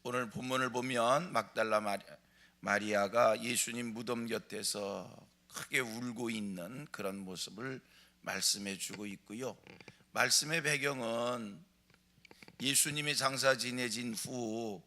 오늘 본문을 보면 막달라 마리아가 예수님 무덤 곁에서 크게 울고 있는 그런 모습을 말씀해 주고 있고요. 말씀의 배경은 예수님이 장사 지내진 후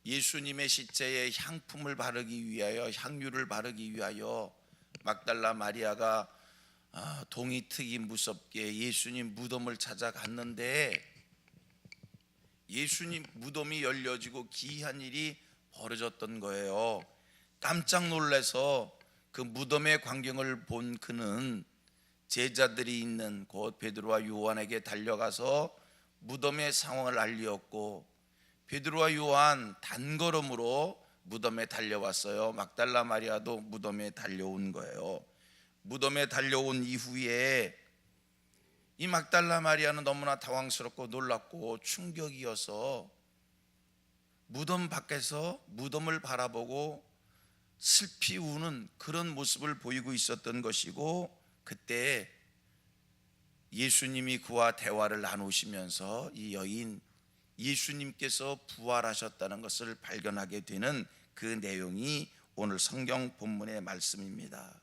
예수님의 시체에 향품을 바르기 위하여, 향유를 바르기 위하여 막달라 마리아가 동이 트기 무섭게 예수님 무덤을 찾아갔는데, 예수님 무덤이 열려지고 기이한 일이 벌어졌던 거예요. 깜짝 놀라서 그 무덤의 광경을 본 그는 제자들이 있는 곧 베드로와 요한에게 달려가서 무덤의 상황을 알리었고, 베드로와 요한 단걸음으로 무덤에 달려왔어요. 막달라 마리아도 무덤에 달려온 거예요. 무덤에 달려온 이후에 이 막달라 마리아는 너무나 당황스럽고 놀랍고 충격이어서 무덤 밖에서 무덤을 바라보고 슬피 우는 그런 모습을 보이고 있었던 것이고, 그때 예수님이 그와 대화를 나누시면서 이 여인 예수님께서 부활하셨다는 것을 발견하게 되는 그 내용이 오늘 성경 본문의 말씀입니다.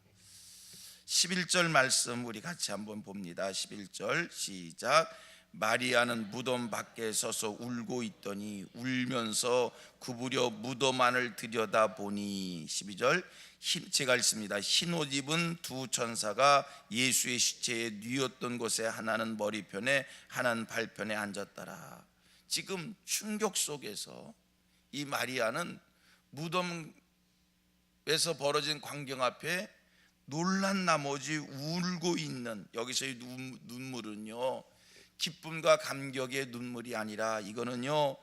11절 말씀 우리 같이 한번 봅니다. 11절 시작. 마리아는 무덤 밖에 서서 울고 있더니 울면서 구부려 무덤 안을 들여다보니, 12절 제가 읽습니다. 흰옷 입은 두 천사가 예수의 시체에 뉘었던 곳에 하나는 머리편에 하나는 발편에 앉았더라. 지금 충격 속에서 이 마리아는 무덤에서 벌어진 광경 앞에 놀란 나머지 울고 있는, 여기서의 눈물은요 기쁨과 감격의 눈물이 아니라 이거는요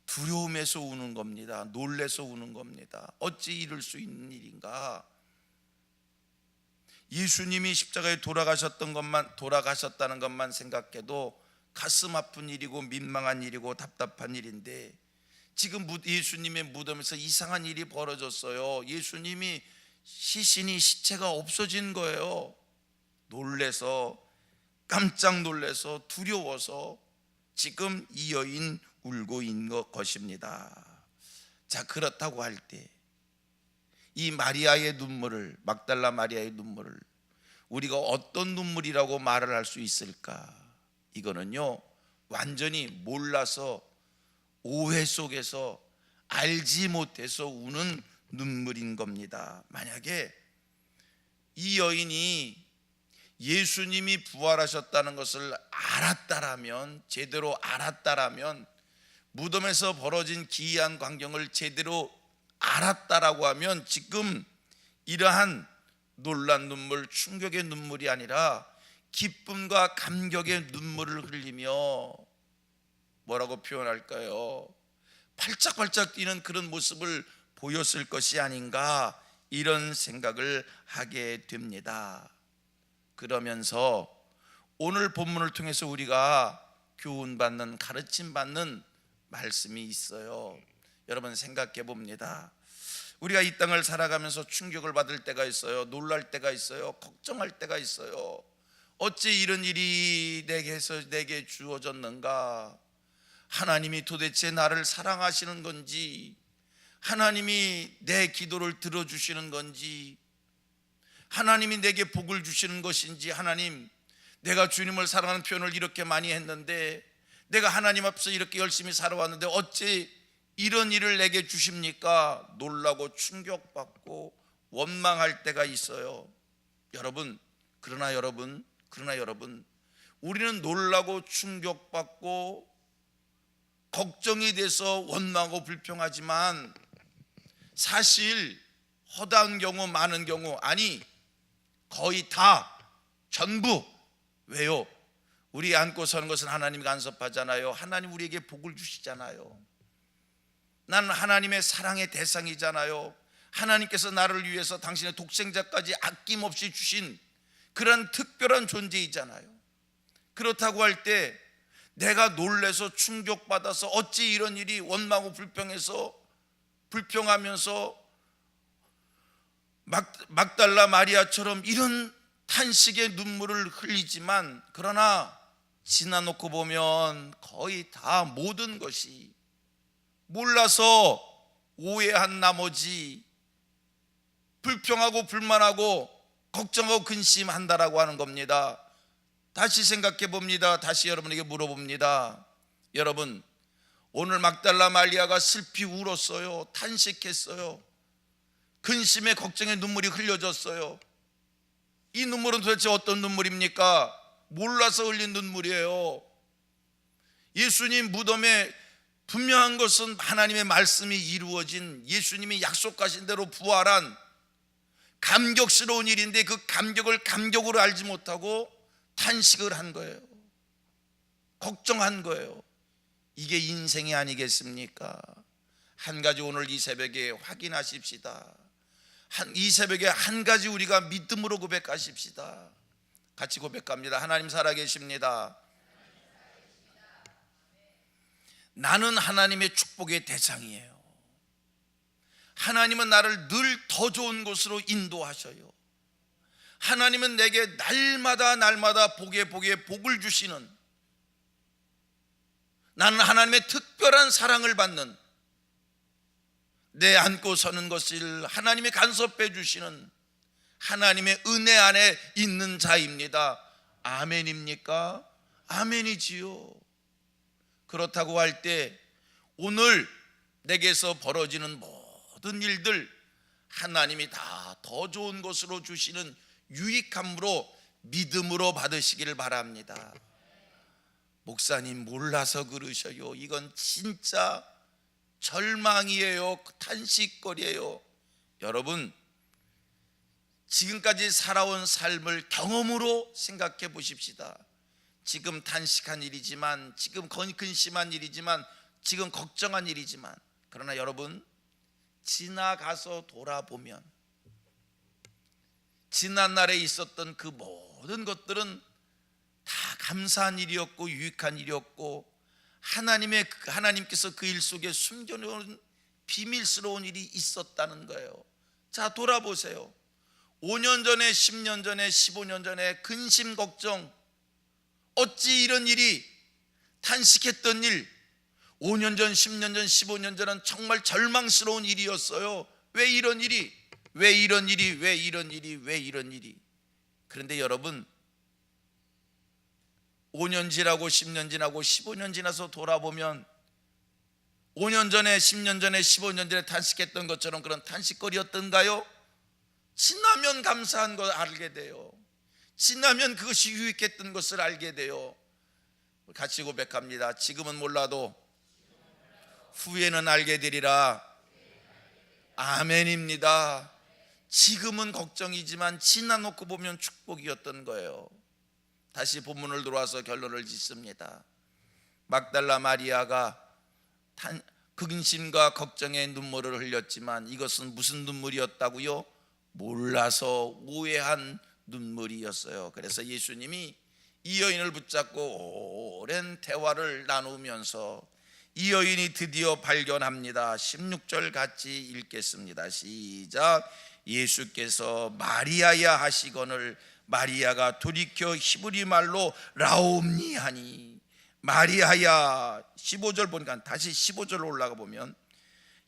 두려움에서 우는 겁니다. 놀래서 우는 겁니다. 어찌 이럴 수 있는 일인가? 예수님이 십자가에 돌아가셨다는 것만 생각해도 가슴 아픈 일이고 민망한 일이고 답답한 일인데, 지금 예수님의 무덤에서 이상한 일이 벌어졌어요. 예수님이 시체가 없어진 거예요. 놀래서, 깜짝 놀래서, 두려워서 지금 이 여인 울고 있는 것입니다. 자, 그렇다고 할 때 이 마리아의 눈물을, 막달라 마리아의 눈물을 우리가 어떤 눈물이라고 말을 할 수 있을까? 이거는요 완전히 몰라서, 오해 속에서, 알지 못해서 우는 눈물인 겁니다. 만약에 이 여인이 예수님이 부활하셨다는 것을 알았다라면, 제대로 알았다라면, 무덤에서 벌어진 기이한 광경을 제대로 알았다라고 하면 지금 이러한 놀란 눈물, 충격의 눈물이 아니라 기쁨과 감격의 눈물을 흘리며 뭐라고 표현할까요? 팔짝팔짝 뛰는 그런 모습을 보였을 것이 아닌가, 이런 생각을 하게 됩니다. 그러면서 오늘 본문을 통해서 우리가 교훈받는, 가르침받는 말씀이 있어요. 여러분 생각해 봅니다. 우리가 이 땅을 살아가면서 충격을 받을 때가 있어요. 놀랄 때가 있어요. 걱정할 때가 있어요. 어찌 이런 일이 내게 주어졌는가? 하나님이 도대체 나를 사랑하시는 건지, 하나님이 내 기도를 들어주시는 건지, 하나님이 내게 복을 주시는 것인지, 하나님 내가 주님을 사랑하는 표현을 이렇게 많이 했는데, 내가 하나님 앞에서 이렇게 열심히 살아왔는데 어찌 이런 일을 내게 주십니까? 놀라고 충격받고 원망할 때가 있어요. 그러나 여러분 우리는 놀라고 충격받고 걱정이 돼서 원망하고 불평하지만, 사실 허다한 경우, 많은 경우, 아니 거의 다, 전부 왜요? 우리 안고 서는 것은 하나님이 간섭하잖아요. 하나님 우리에게 복을 주시잖아요. 나는 하나님의 사랑의 대상이잖아요. 하나님께서 나를 위해서 당신의 독생자까지 아낌없이 주신 그런 특별한 존재이잖아요. 그렇다고 할 때 내가 놀래서 충격받아서 어찌 이런 일이, 원망하고 불평하면서 막달라 마리아처럼 이런 탄식의 눈물을 흘리지만, 그러나 지나놓고 보면 거의 다 모든 것이 몰라서 오해한 나머지 불평하고 불만하고 걱정하고 근심한다라고 하는 겁니다. 다시 생각해 봅니다. 다시 여러분에게 물어봅니다. 여러분, 오늘 막달라 마리아가 슬피 울었어요. 탄식했어요. 근심에 걱정에 눈물이 흘려졌어요. 이 눈물은 도대체 어떤 눈물입니까? 몰라서 흘린 눈물이에요. 예수님 무덤에 분명한 것은 하나님의 말씀이 이루어진, 예수님이 약속하신 대로 부활한 감격스러운 일인데, 그 감격을 감격으로 알지 못하고 탄식을 한 거예요. 걱정한 거예요. 이게 인생이 아니겠습니까? 한 가지 오늘 이 새벽에 확인하십시다. 이 새벽에 한 가지 우리가 믿음으로 고백하십시다. 같이 고백합니다. 하나님 살아계십니다. 나는 하나님의 축복의 대상이에요. 하나님은 나를 늘 더 좋은 곳으로 인도하셔요. 하나님은 내게 날마다 복에 복을 주시는, 나는 하나님의 특별한 사랑을 받는, 내 안고 서는 것을 하나님이 간섭해 주시는 하나님의 은혜 안에 있는 자입니다. 아멘입니까? 아멘이지요. 그렇다고 할 때 오늘 내게서 벌어지는 모든 일들 하나님이 다 더 좋은 것으로 주시는 유익함으로 믿음으로 받으시기를 바랍니다. 목사님 몰라서 그러셔요. 이건 진짜 절망이에요. 탄식거리예요. 여러분, 지금까지 살아온 삶을 경험으로 생각해 보십시다. 지금 탄식한 일이지만, 지금 근심한 일이지만, 지금 걱정한 일이지만, 그러나 여러분, 지나가서 돌아보면 지난날에 있었던 그 모든 것들은 다 감사한 일이었고 유익한 일이었고, 하나님께서 그 일 속에 숨겨놓은 비밀스러운 일이 있었다는 거예요. 자, 돌아보세요. 5년 전에, 10년 전에, 15년 전에 근심 걱정, 어찌 이런 일이, 탄식했던 일, 5년 전, 10년 전, 15년 전은 정말 절망스러운 일이었어요. 왜 이런 일이? 왜 이런 일이? 왜 이런 일이? 왜 이런 일이? 그런데 여러분, 5년 지나고 10년 지나고 15년 지나서 돌아보면 5년 전에, 10년 전에, 15년 전에 탄식했던 것처럼 그런 탄식거리였던가요? 지나면 감사한 걸 알게 돼요. 지나면 그것이 유익했던 것을 알게 돼요. 같이 고백합니다. 지금은 몰라도 후에는 알게 되리라. 아멘입니다. 지금은 걱정이지만 지나놓고 보면 축복이었던 거예요. 다시 본문을 들어와서 결론을 짓습니다. 막달라 마리아가 근심과 걱정의 눈물을 흘렸지만 이것은 무슨 눈물이었다고요? 몰라서 오해한 눈물이었어요. 그래서 예수님이 이 여인을 붙잡고 오랜 대화를 나누면서 이 여인이 드디어 발견합니다. 16절 같이 읽겠습니다. 시작. 예수께서 마리아야 하시거늘 마리아가 돌이켜 히브리 말로 라옴니 하니, 마리아야. 15절 보니까 다시 15절로 올라가 보면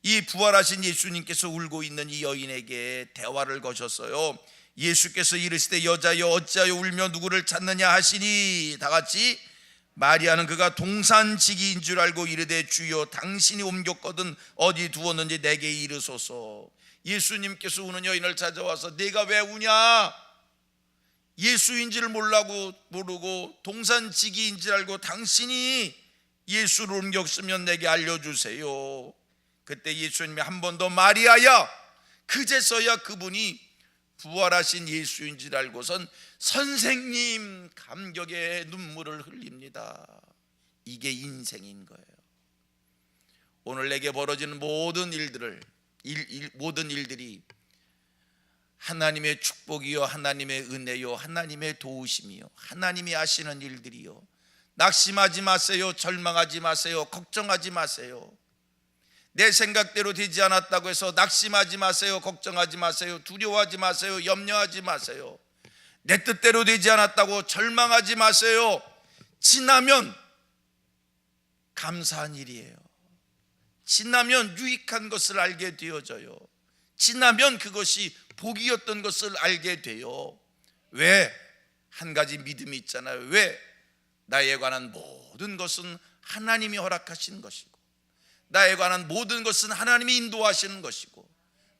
이 부활하신 예수님께서 울고 있는 이 여인에게 대화를 거셨어요. 예수께서 이르시되 여자여 어찌하여 울며 누구를 찾느냐 하시니, 다 같이 마리아는 그가 동산지기인 줄 알고 이르되 주여 당신이 옮겼거든 어디 두었는지 내게 이르소서. 예수님께서 우는 여인을 찾아와서 내가 왜 우냐? 예수인지를 모르고 동산지기인 줄 알고 당신이 예수를 옮겼으면 내게 알려주세요. 그때 예수님이 한 번 더 마리아야. 그제서야 그분이 부활하신 예수인 줄 알고선 선생님 감격의 눈물을 흘립니다. 이게 인생인 거예요. 오늘 내게 벌어지는 모든 일들이 하나님의 축복이요, 하나님의 은혜요, 하나님의 도우심이요, 하나님이 하시는 일들이요. 낙심하지 마세요. 절망하지 마세요. 걱정하지 마세요. 내 생각대로 되지 않았다고 해서 낙심하지 마세요. 걱정하지 마세요. 두려워하지 마세요. 염려하지 마세요. 내 뜻대로 되지 않았다고 절망하지 마세요. 지나면 감사한 일이에요. 지나면 유익한 것을 알게 되어져요. 지나면 그것이 복이었던 것을 알게 돼요. 왜? 한 가지 믿음이 있잖아요. 왜? 나에 관한 모든 것은 하나님이 허락하신 것이고, 나에 관한 모든 것은 하나님이 인도하시는 것이고,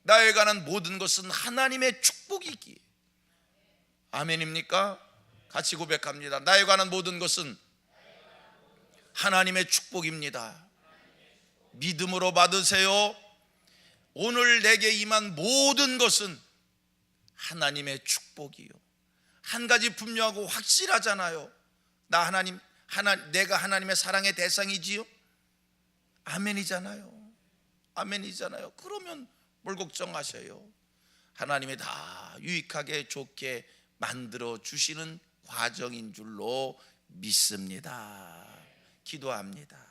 나에 관한 모든 것은 하나님의 축복이기에. 아멘입니까? 같이 고백합니다. 나에 관한 모든 것은 하나님의 축복입니다. 믿음으로 받으세요. 오늘 내게 임한 모든 것은 하나님의 축복이요. 한 가지 분명하고 확실하잖아요. 내가 하나님의 사랑의 대상이지요. 아멘이잖아요. 아멘이잖아요. 그러면 뭘 걱정하셔요? 하나님이 다 유익하게 좋게 만들어 주시는 과정인 줄로 믿습니다. 기도합니다.